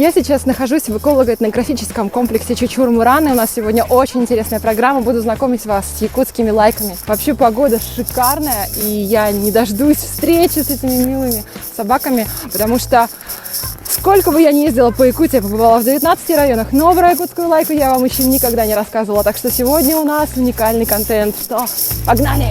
Я сейчас нахожусь в эколого-этнографическом комплексе Чучур-Мураны. У нас сегодня очень интересная программа. Буду знакомить вас с якутскими лайками. Вообще погода шикарная, и я не дождусь встречи с этими милыми собаками, потому что сколько бы я ни ездила по Якутии, я побывала в 19 районах, но про якутскую лайку я вам еще никогда не рассказывала. Так что сегодня у нас уникальный контент. Что? Погнали!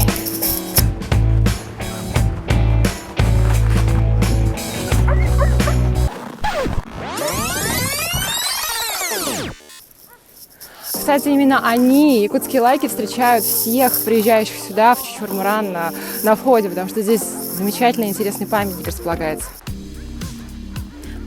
Кстати, именно они, якутские лайки, встречают всех приезжающих сюда, в Чучур-Муран, на входе, потому что здесь замечательный, интересный памятник располагается.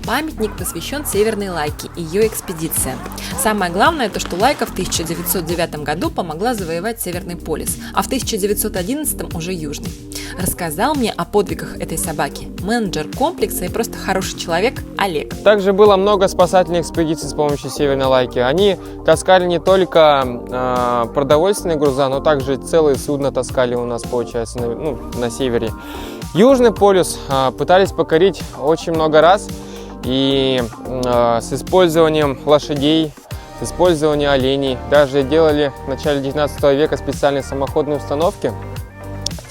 Памятник посвящен Северной Лайке и ее экспедициям. Самое главное то, что Лайка в 1909 году помогла завоевать Северный полюс, а в 1911 уже Южный. Рассказал мне о подвигах этой собаки менеджер комплекса и просто хороший человек Олег. Также было много спасательных экспедиций с помощью Северной Лайки. Они таскали не только продовольственные груза, но также целые судна таскали у нас, получается, на севере. Южный полюс пытались покорить очень много раз. И с использованием лошадей, с использованием оленей. Даже делали в начале 19 века специальные самоходные установки,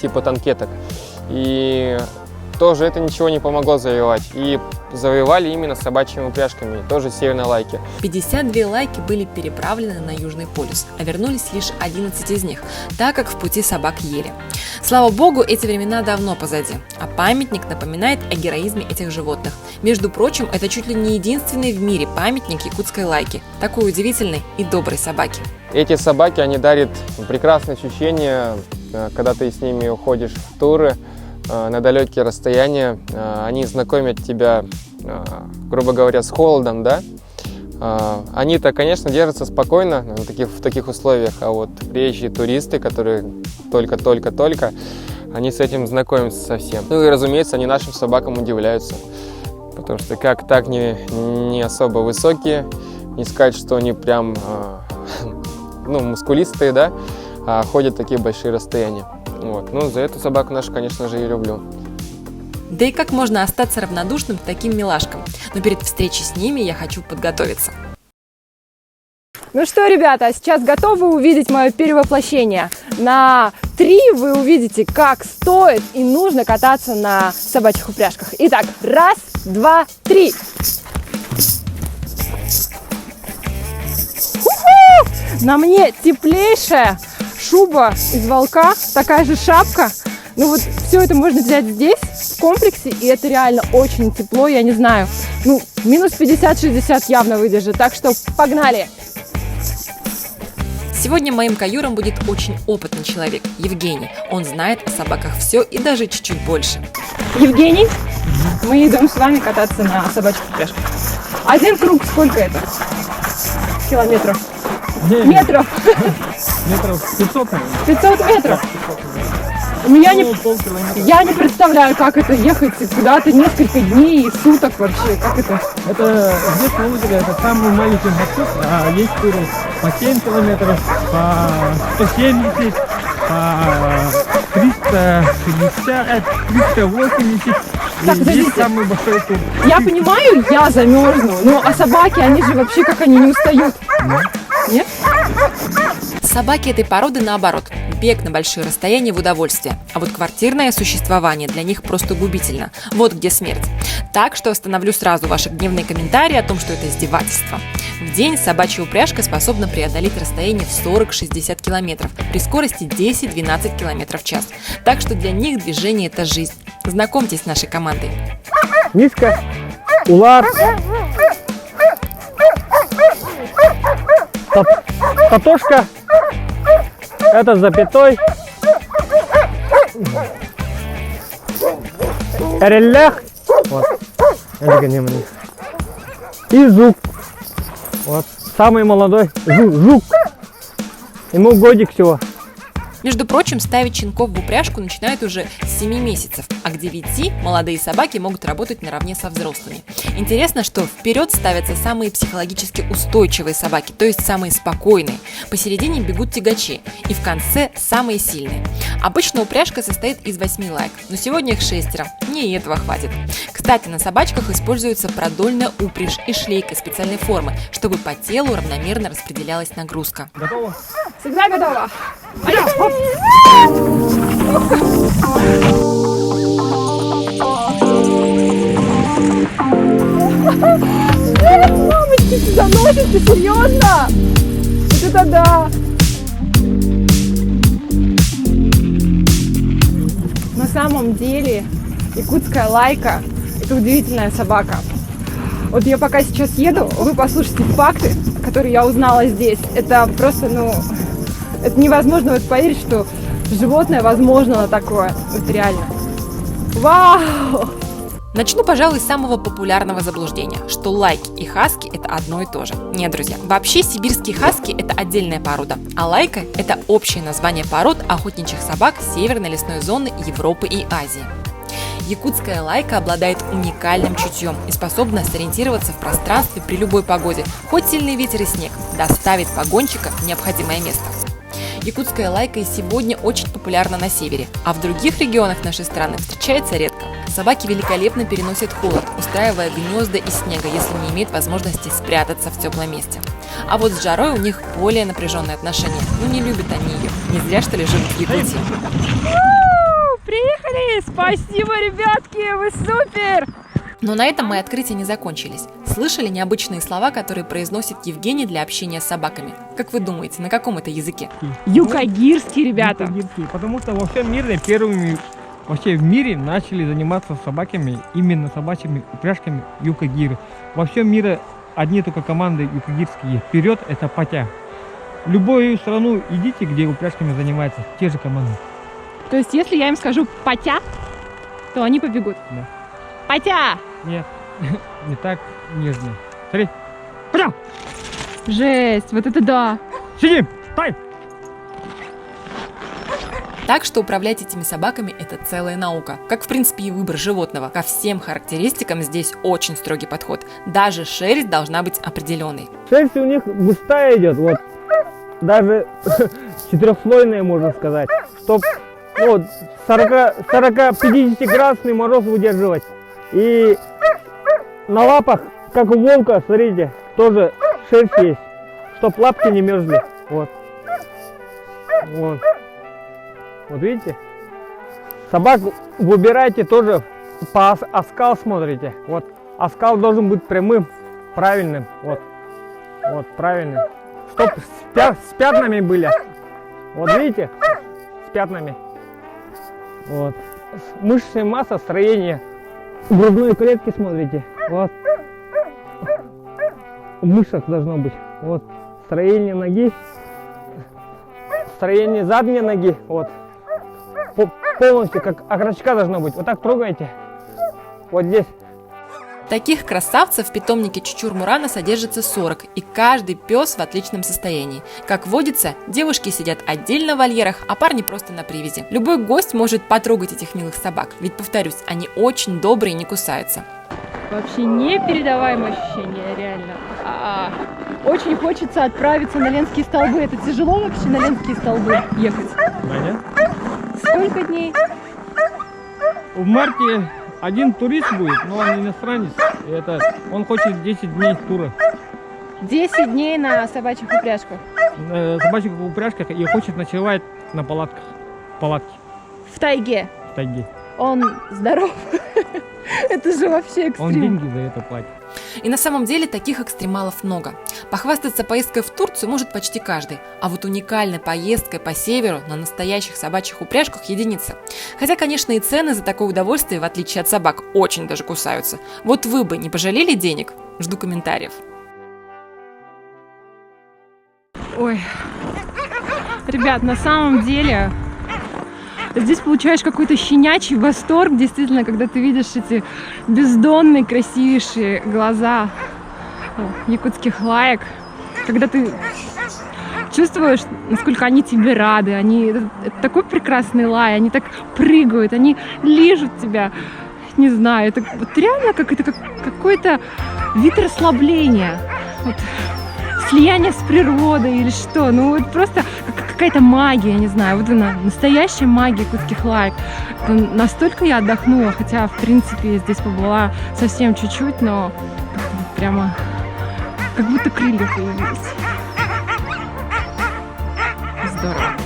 типа танкеток. И тоже это ничего не помогло завоевать. И завоевали именно собачьими упряжками, тоже Северной Лайки. 52 лайки были переправлены на Южный полюс, а вернулись лишь 11 из них, так как в пути собак ели. Слава богу, эти времена давно позади, а памятник напоминает о героизме этих животных. Между прочим, это чуть ли не единственный в мире памятник якутской лайки, такой удивительной и доброй собаки. Эти собаки, они дарят прекрасное ощущение, когда ты с ними уходишь в туры на далекие расстояния. Они знакомят тебя, грубо говоря, с холодом, да? Они-то, конечно, держатся спокойно в таких условиях, а вот приезжие туристы, которые только-только, они с этим знакомятся совсем. Ну и, разумеется, они нашим собакам удивляются, потому что как так не особо высокие, не сказать, что они прям мускулистые, да, а ходят такие большие расстояния. Вот. Ну, за эту собаку нашу, конечно же, и люблю. Да и как можно остаться равнодушным к таким милашкам? Но перед встречей с ними я хочу подготовиться. Ну что, ребята, сейчас готовы увидеть мое перевоплощение? На 3 вы увидите, как стоит и нужно кататься на собачьих упряжках. Итак, 1, 2, 3. У-ху! На мне теплейшая шуба из волка, такая же шапка. Ну вот все это можно взять здесь, в комплексе, и это реально очень тепло, я не знаю. Минус 50-60 явно выдержит, так что погнали! Сегодня моим каюром будет очень опытный человек, Евгений. Он знает о собаках все и даже чуть-чуть больше. Евгений, мы идем с вами кататься на собачьих упряжках. Один круг сколько это? Километров? Метров? Метров 500, наверное. 500 метров? Я не представляю, как это ехать куда-то несколько дней и суток вообще, как это? Это здесь на озере, это самый маленький маршрут, а есть туры по 7 километров, по 170, по 360, 380. Так, здесь самый большой тур. Я понимаю, я замерзну, а собаки, они же вообще как они не устают? Нет? Собаки этой породы наоборот. Бег на большие расстояния в удовольствие. А вот квартирное существование для них просто губительно. Вот где смерть. Так что остановлю сразу ваши гневные комментарии о том, что это издевательство. В день собачья упряжка способна преодолеть расстояние в 40-60 километров при скорости 10-12 километров в час. Так что для них движение – это жизнь. Знакомьтесь с нашей командой. Мишка, Улар, Татошка, это запятой, Эреллях, вот, это гонимый, и Зук, вот, самый молодой, Жук, ему годик всего. Между прочим, ставить щенков в упряжку начинают уже с 7 месяцев, а к 9 молодые собаки могут работать наравне со взрослыми. Интересно, что вперед ставятся самые психологически устойчивые собаки, то есть самые спокойные. Посередине бегут тягачи, и в конце самые сильные. Обычно упряжка состоит из 8 лайк, но сегодня их 6, мне и этого хватит. Кстати, на собачках используется продольная упряжь и шлейка специальной формы, чтобы по телу равномерно распределялась нагрузка. Готово? Всегда готова. Мамочки, ты заносишься, серьезно? Вот это да! На самом деле якутская лайка – это удивительная собака. Вот я пока сейчас еду, вы послушайте факты, которые я узнала здесь. Это просто, это невозможно поверить, что животное возможно на такое. Вот реально. Вау! Начну, пожалуй, с самого популярного заблуждения, что лайки и хаски – это одно и то же. Нет, друзья, вообще сибирские хаски – это отдельная порода, а лайка – это общее название пород охотничьих собак северной лесной зоны Европы и Азии. Якутская лайка обладает уникальным чутьем и способна сориентироваться в пространстве при любой погоде, хоть сильный ветер и снег, доставит погонщика в необходимое место. Якутская лайка и сегодня очень популярна на севере, а в других регионах нашей страны встречается редко. Собаки великолепно переносят холод, устраивая гнезда из снега, если не имеют возможности спрятаться в теплом месте. А вот с жарой у них более напряженные отношения, не любят они ее, не зря что ли живут в Якутии. Приехали! Спасибо, ребятки, вы супер! Но на этом мои открытия не закончились. Слышали необычные слова, которые произносит Евгений для общения с собаками? Как вы думаете, на каком это языке? Юкагирские ребята. Юкагирские, потому что во всем мире первыми вообще в мире начали заниматься собаками, именно собачьими упряжками юкагиры. Во всем мире одни только команды юкагирские. Вперед это Патя. В любую страну идите, где упряжками занимаются те же команды. То есть, если я им скажу «Патя», то они побегут? Да. Патя! Нет, не так нежно. Смотри. Патя! Жесть, вот это да! Сидим! Стой! Так что управлять этими собаками – это целая наука. Как, в принципе, и выбор животного. Ко всем характеристикам здесь очень строгий подход. Даже шерсть должна быть определенной. Шерсть у них густая идет, вот. Даже четырехслойная, можно сказать. Чтоб 40-50 градусный мороз выдерживать. И на лапах, как у волка, смотрите, тоже шерсть есть. Чтоб лапки не мерзли. Вот. Вот. Вот видите? Собак выбирайте тоже по оскал смотрите. Вот. Оскал должен быть прямым, правильным. Вот. Вот, правильным. Чтоб с пятнами были. Вот видите? С пятнами. Вот. Мышечная масса, строение грудной клетки смотрите. Вот. В мышцах должно быть. Вот. Строение ноги. Строение задней ноги. Вот. Полностью как окорочка должно быть. Вот так трогаете. Вот здесь. Таких красавцев в питомнике Чучур-Мурана содержится 40, и каждый пес в отличном состоянии. Как водится, девушки сидят отдельно в вольерах, а парни просто на привязи. Любой гость может потрогать этих милых собак, ведь, повторюсь, они очень добрые и не кусаются. Вообще непередаваемое ощущение, реально. Очень хочется отправиться на Ленские столбы. Это тяжело вообще на Ленские столбы ехать? Понятно? Сколько дней? В марте один турист будет, но он иностранец. Он хочет 10 дней тура. 10 дней на собачьих упряжках. На собачьих упряжках и хочет ночевать на палатках. Палатке. В тайге. В тайге. Он здоров. Это же вообще экстрим. Он деньги за это платит. И на самом деле таких экстремалов много. Похвастаться поездкой в Турцию может почти каждый, а вот уникальной поездкой по северу на настоящих собачьих упряжках единица. Хотя, конечно, и цены за такое удовольствие, в отличие от собак, очень даже кусаются. Вот вы бы не пожалели денег? Жду комментариев. Ой, ребят, на самом деле здесь получаешь какой-то щенячий восторг, действительно, когда ты видишь эти бездонные, красивейшие глаза якутских лаек, когда ты чувствуешь, насколько они тебе рады, это такой прекрасный лай, они так прыгают, они лижут тебя, не знаю, это вот реально какой-то вид расслабления, вот, слияние с природой или что, ну вот просто какая-то магия, не знаю, вот она, настоящая магия якутских лайк. Это настолько я отдохнула, хотя, в принципе, здесь побыла совсем чуть-чуть, но прямо как будто крылья появились. Здорово.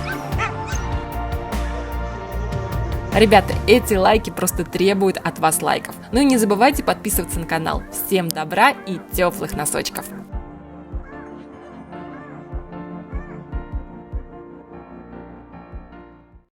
Ребята, эти лайки просто требуют от вас лайков. Ну и не забывайте подписываться на канал. Всем добра и теплых носочков!